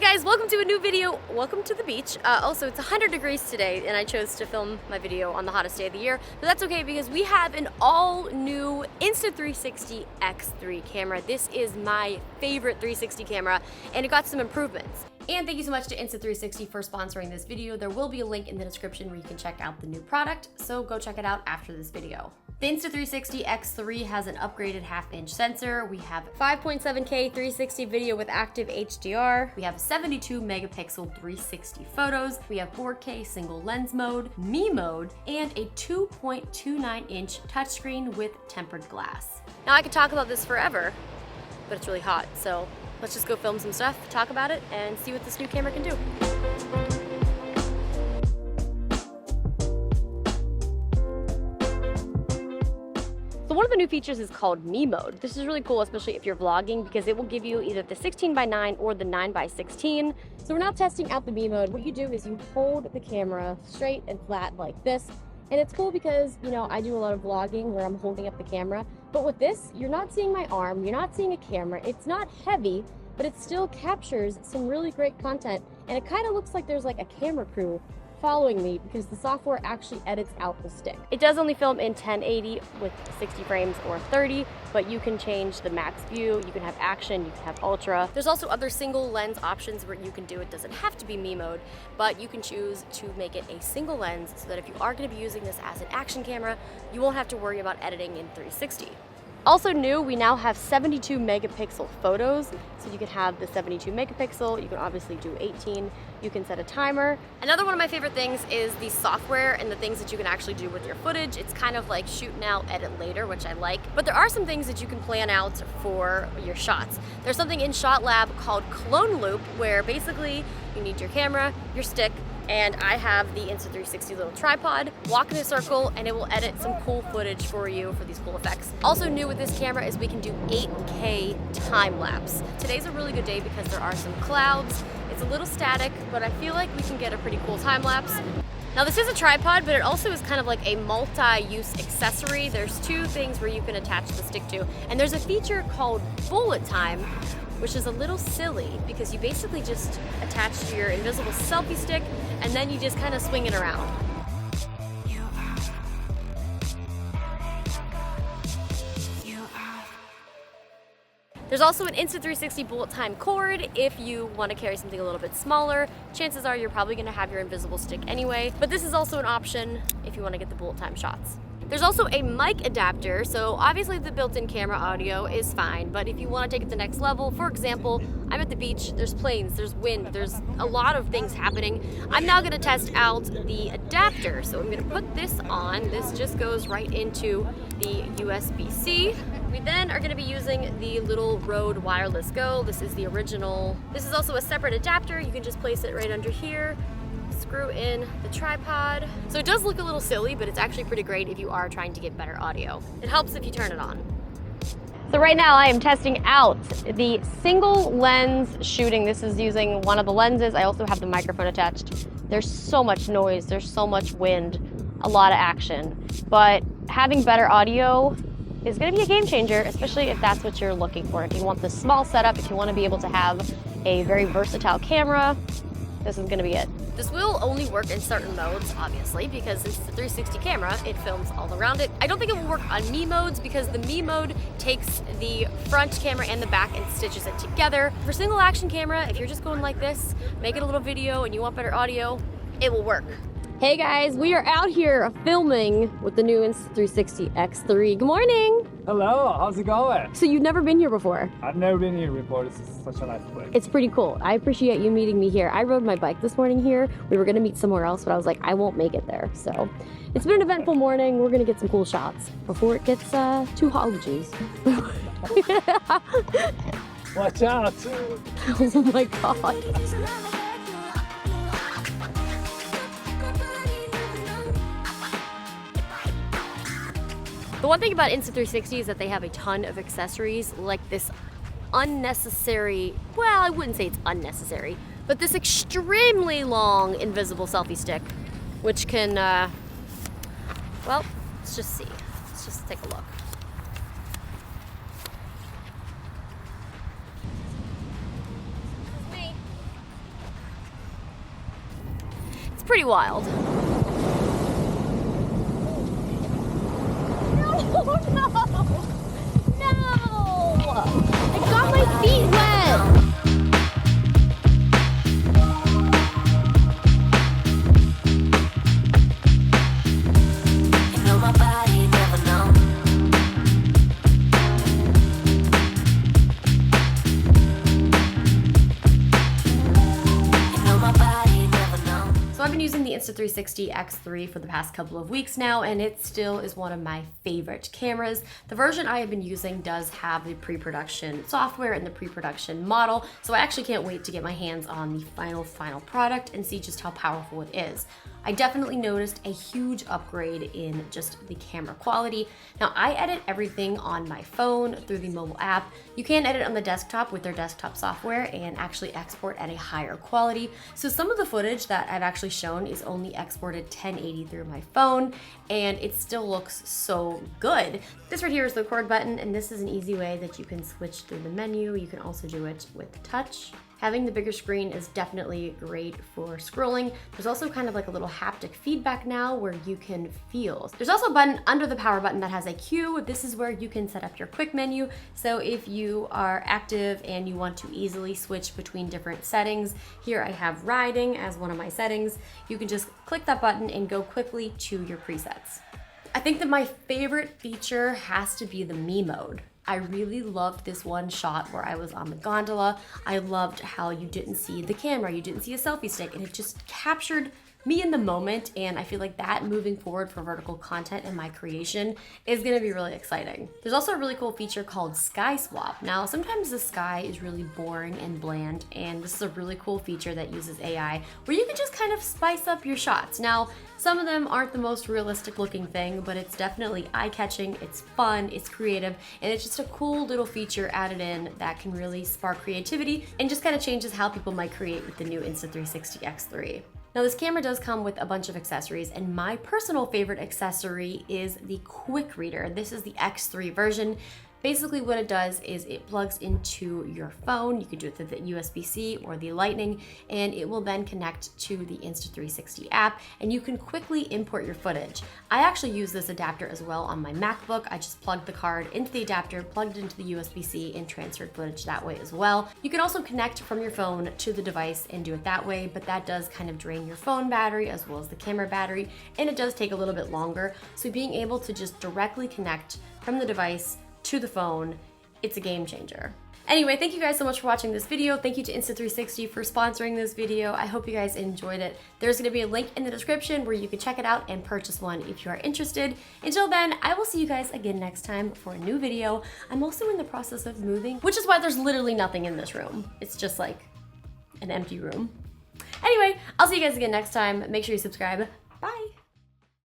guys, welcome to a new video. Welcome to the beach. Also, it's 100 degrees today and I chose to film my video on the hottest day of the year, but that's okay because we have an all new Insta360 X3 camera. This is my favorite 360 camera and it got some improvements. And thank you so much to Insta360 for sponsoring this video. There will be a link in the description where you can check out the new product, so go check it out after this video. The Insta360 X3 has an upgraded half-inch sensor. We have 5.7K 360 video with active HDR. We have 72 megapixel 360 photos. We have 4K single lens mode, Me mode, and a 2.29-inch touchscreen with tempered glass. Now I could talk about this forever, but it's really hot, so let's just go film some stuff, talk about it, and see what this new camera can do. So one of the new features is called Me mode. This is really cool, especially if you're vlogging, because it will give you either the 16:9 or the 9:16. So we're now testing out the Me mode. What you do is you hold the camera straight and flat like this. And it's cool because, you know, I do a lot of vlogging where I'm holding up the camera. But with this, you're not seeing my arm, you're not seeing a camera. It's not heavy, but it still captures some really great content. And it kind of looks like there's like a camera crew following me because the software actually edits out the stick. It does only film in 1080 with 60 frames or 30, but you can change the max view, you can have action, you can have ultra. There's also other single lens options where you can do it. Doesn't have to be Me mode, but you can choose to make it a single lens so that if you are going to be using this as an action camera, you won't have to worry about editing in 360. Also new, we now have 72 megapixel photos. So you can have the 72 megapixel, you can obviously do 18, you can set a timer. Another one of my favorite things is the software and the things that you can actually do with your footage. It's kind of like shoot now, edit later, which I like. But there are some things that you can plan out for your shots. There's something in Shot Lab called Clone Loop, where basically you need your camera, your stick, and I have the Insta360 little tripod. Walk in a circle and it will edit some cool footage for you for these cool effects. Also new with this camera is we can do 8K time lapse. Today's a really good day because there are some clouds. It's a little static, but I feel like we can get a pretty cool time lapse. Now this is a tripod, but it also is kind of like a multi-use accessory. There's two things where you can attach the stick to, and there's a feature called bullet time, which is a little silly because you basically just attach to your invisible selfie stick and then you just kind of swing it around. There's also an Insta360 bullet time cord if you want to carry something a little bit smaller. Chances are you're probably going to have your invisible stick anyway, but this is also an option if you want to get the bullet time shots. There's also a mic adapter, so obviously the built-in camera audio is fine, but if you want to take it to the next level, for example, I'm at the beach, there's planes, there's wind, there's a lot of things happening. I'm now going to test out the adapter, so I'm going to put this on. This just goes right into the USB-C. We then are going to be using the little Rode Wireless Go. This is the original. This is also a separate adapter. You can just place it right under here. Screw in the tripod. So it does look a little silly, but it's actually pretty great if you are trying to get better audio. It helps if you turn it on. So right now I am testing out the single lens shooting. This is using one of the lenses. I also have the microphone attached. There's so much noise, there's so much wind, a lot of action. But having better audio is gonna be a game changer, especially if that's what you're looking for. If you want the small setup, if you wanna be able to have a very versatile camera, this is gonna be it. This will only work in certain modes, obviously, because it's a 360 camera, it films all around it. I don't think it will work on Me modes because the Me mode takes the front camera and the back and stitches it together. For single action camera, if you're just going like this, making a little video and you want better audio, it will work. Hey guys, we are out here filming with the new Insta360 X3. Good morning. Hello, how's it going? So you've never been here before? I've never been here before. This is such a nice place. It's pretty cool. I appreciate you meeting me here. I rode my bike this morning here. We were gonna meet somewhere else, but I was like, I won't make it there. So it's been an eventful morning. We're gonna get some cool shots before it gets too hot. Jeez. Watch out. Oh my God. The one thing about Insta360 is that they have a ton of accessories, like this unnecessary, well, I wouldn't say it's unnecessary, but this extremely long invisible selfie stick, which can, well, let's just see. Let's just take a look. pretty wild. No, I got my feet wet. I've been using the Insta360 X3 for the past couple of weeks now, and it still is one of my favorite cameras. The version I have been using does have the pre-production software and the pre-production model, so I actually can't wait to get my hands on the final product and see just how powerful it is. I definitely noticed a huge upgrade in just the camera quality. Now, I edit everything on my phone through the mobile app. You can edit on the desktop with their desktop software and actually export at a higher quality. So some of the footage that I've actually shown is only exported 1080 through my phone, and it still looks so good. This right here is the record button, and this is an easy way that you can switch through the menu. You can also do it with touch. Having the bigger screen is definitely great for scrolling. There's also kind of like a little haptic feedback now where you can feel. There's also a button under the power button that has a Q. This is where you can set up your quick menu. So if you are active and you want to easily switch between different settings, here I have riding as one of my settings. You can just click that button and go quickly to your presets. I think that my favorite feature has to be the me mode. I really loved this one shot where I was on the gondola. I loved how you didn't see the camera, you didn't see a selfie stick, and it just captured me in the moment, and I feel like that moving forward for vertical content in my creation is gonna be really exciting. There's also a really cool feature called Sky Swap. Now, sometimes the sky is really boring and bland, and this is a really cool feature that uses AI where you can just kind of spice up your shots. Now, some of them aren't the most realistic looking thing, but it's definitely eye-catching, it's fun, it's creative, and it's just a cool little feature added in that can really spark creativity and just kind of changes how people might create with the new Insta360 X3. Now, this camera does come with a bunch of accessories, and my personal favorite accessory is the quick reader. This is the X3 version. Basically what it does is it plugs into your phone. You can do it through the USB-C or the Lightning, and it will then connect to the Insta360 app, and you can quickly import your footage. I actually use this adapter as well on my MacBook. I just plugged the card into the adapter, plugged it into the USB-C, and transferred footage that way as well. You can also connect from your phone to the device and do it that way, but that does kind of drain your phone battery as well as the camera battery, and it does take a little bit longer. So being able to just directly connect from the device to the phone, it's a game changer. Anyway, thank you guys so much for watching this video. Thank you to Insta360 for sponsoring this video. I hope you guys enjoyed it. There's gonna be a link in the description where you can check it out and purchase one if you are interested. Until then, I will see you guys again next time for a new video. I'm also in the process of moving, which is why there's literally nothing in this room. It's just like an empty room. Anyway, I'll see you guys again next time. Make sure you subscribe. Bye.